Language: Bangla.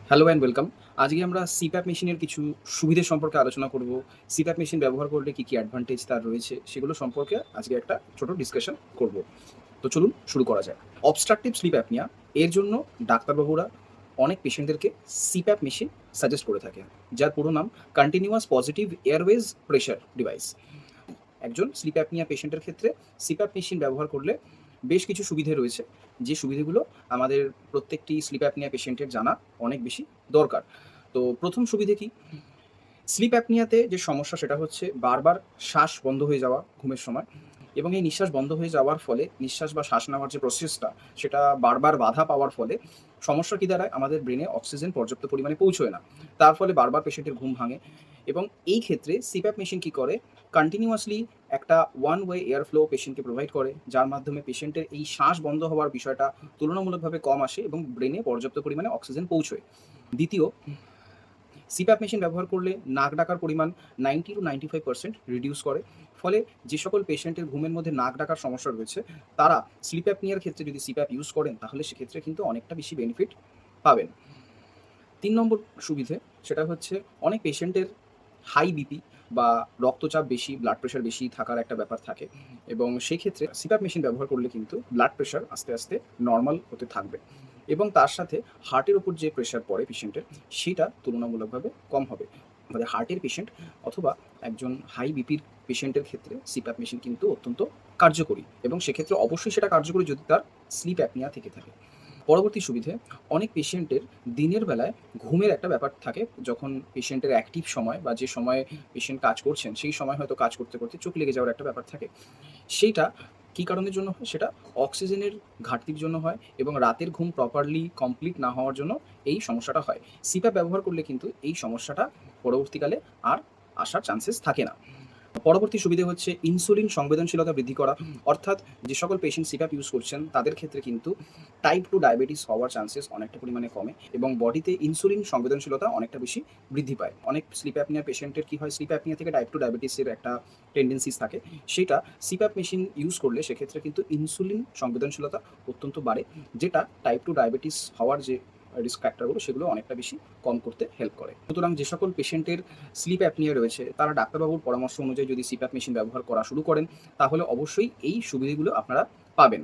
Hello and welcome. আজকে আমরা সিপ্যাপ মেশিনের কিছু সুবিধে সম্পর্কে আলোচনা করব। সিপ্যাপ মেশিন ব্যবহার করলে কি অ্যাডভান্টেজ তার রয়েছে সেগুলো সম্পর্কে আজকে একটা ছোট ডিসকাশন করব। তো চলুন শুরু করা যাক। অবস্ট্রাকটিভ স্লিপ অ্যাপনিয়া এর জন্য ডাক্তারবাবুরা অনেক পেশেন্টদেরকে সিপ্যাপ মেশিন সাজেস্ট করে থাকেন। যার পুরো নাম continuous positive Airways pressure device. একজন স্লিপ অ্যাপনিয়া পেশেন্টের ক্ষেত্রে সিপ্যাপ মেশিন ব্যবহার করলে বেশ কিছু সুবিধে রয়েছে, যে সুবিধেগুলো আমাদের প্রত্যেকটি স্লিপ অ্যাপনিয়া পেশেন্টের জানা অনেক বেশি দরকার। তো প্রথম সুবিধে কি? স্লিপ অ্যাপনিয়াতে যে সমস্যা সেটা হচ্ছে বারবার শ্বাস বন্ধ হয়ে যাওয়া ঘুমের সময়, এবং এই নিঃশ্বাস বন্ধ হয়ে যাওয়ার ফলে নিঃশ্বাস বা শ্বাস নেওয়ার যে প্রসেসটা সেটা বারবার বাধা পাওয়ার ফলে সমস্যা কি দাঁড়ায়, আমাদের ব্রেনে অক্সিজেন পর্যাপ্ত পরিমাণে পৌঁছয় না। তার ফলে বারবার পেশেন্টের ঘুম ভাঙে, এবং এই ক্ষেত্রে সিপ্যাপ মেশিন কি করে, কন্টিনিউয়াসলি একটা ওয়ান ওয়ে এয়ার ফ্লো পেশেন্টকে প্রোভাইড করে, যার মাধ্যমে পেশেন্টের এই শ্বাস বন্ধ হওয়ার বিষয়টা তুলনামূলকভাবে কম আসে এবং ব্রেনে পর্যাপ্ত পরিমাণে অক্সিজেন পৌঁছয়। দ্বিতীয়, সিপ্যাপ মেশিন ব্যবহার করলে নাক ডাকার পরিমাণ 90 to 95% রিডিউস করে। ফলে যে সকল পেশেন্টের ঘুমের মধ্যে নাক ডাকার সমস্যা রয়েছে, তারা স্লিপ অ্যাপনিয়ার ক্ষেত্রে যদি সিপ্যাপ ইউজ করেন তাহলে সেক্ষেত্রে কিন্তু অনেকটা বেশি বেনিফিট পাবেন। ৩ নম্বর সুবিধে, সেটা হচ্ছে অনেক পেশেন্টের হাই বিপি বা রক্তচাপ বেশি, ব্লাড প্রেশার বেশি থাকার একটা ব্যাপার থাকে, এবং সেই ক্ষেত্রে সিপ্যাপ মেশিন ব্যবহার করলে কিন্তু ব্লাড প্রেশার আস্তে, আস্তে নরমাল হতে থাকবে, এবং তার সাথে হার্টের উপর যে প্রেশার পড়ে পেশেন্টের, সেটা তুলনামূলকভাবে কম হবে। মানে হার্টের পেশেন্ট অথবা একজন হাই বিপির পেশেন্টের ক্ষেত্রে সিপ্যাপ মেশিন কিন্তু অত্যন্ত কার্যকরী, এবং সেক্ষেত্রে অবশ্যই সেটা কার্যকরী যদি তার স্লিপ অ্যাপনিয়া থেকে থাকে। পরবর্তী সুবিধে, অনেক পেশেন্টের দিনের বেলায় ঘুমের একটা ব্যাপার থাকে, যখন পেশেন্টের অ্যাক্টিভ সময় বা যে সময়ে পেশেন্ট কাজ করছেন সেই সময় হয়তো কাজ করতে করতে চোখ লেগে যাওয়ার একটা ব্যাপার থাকে। সেইটা কী কারণের জন্য হয়? সেটা অক্সিজেনের ঘাটতির জন্য হয়, এবং রাতের ঘুম প্রপারলি কমপ্লিট না হওয়ার জন্য এই সমস্যাটা হয়। সিপ্যাপ ব্যবহার করলে কিন্তু এই সমস্যাটা পরবর্তীকালে আর আসার চান্সেস থাকে না। পরবর্তী সুবিধে হচ্ছে ইনসুলিন সংবেদনশীলতা বৃদ্ধি করা। অর্থাৎ যে সকল পেশেন্ট সিপ্যাপ ইউজ করছেন তাদের ক্ষেত্রে কিন্তু টাইপ 2 ডায়াবেটিস হওয়ার চান্সেস অনেকটা পরিমাণে কমে, এবং বডিতে ইনসুলিন সংবেদনশীলতা অনেকটা বেশি বৃদ্ধি পায়। অনেক স্লিপ অ্যাপনিয়া পেশেন্টের কি হয়, স্লিপ অ্যাপনিয়া থেকে টাইপ 2 ডায়াবেটিসের একটা টেন্ডেন্সিস থাকে। সেটা সিপ্যাপ মেশিন ইউজ করলে সেক্ষেত্রে কিন্তু ইনসুলিন সংবেদনশীলতা অত্যন্ত বাড়ে, যেটা টাইপ 2 ডায়াবেটিস হওয়ার যে রিস্ক ফ্যাক্টরগুলো সেগুলো অনেকটা বেশি কম করতে হেল্প করে। সুতরাং যে সকল পেশেন্টের স্লিপ অ্যাপনিয়া রয়েছে তারা ডাক্তারবাবুর পরামর্শ অনুযায়ী যদি সিপ্যাপ মেশিন ব্যবহার করা শুরু করেন, তাহলে অবশ্যই এই সুবিধাগুলো আপনারা পাবেন।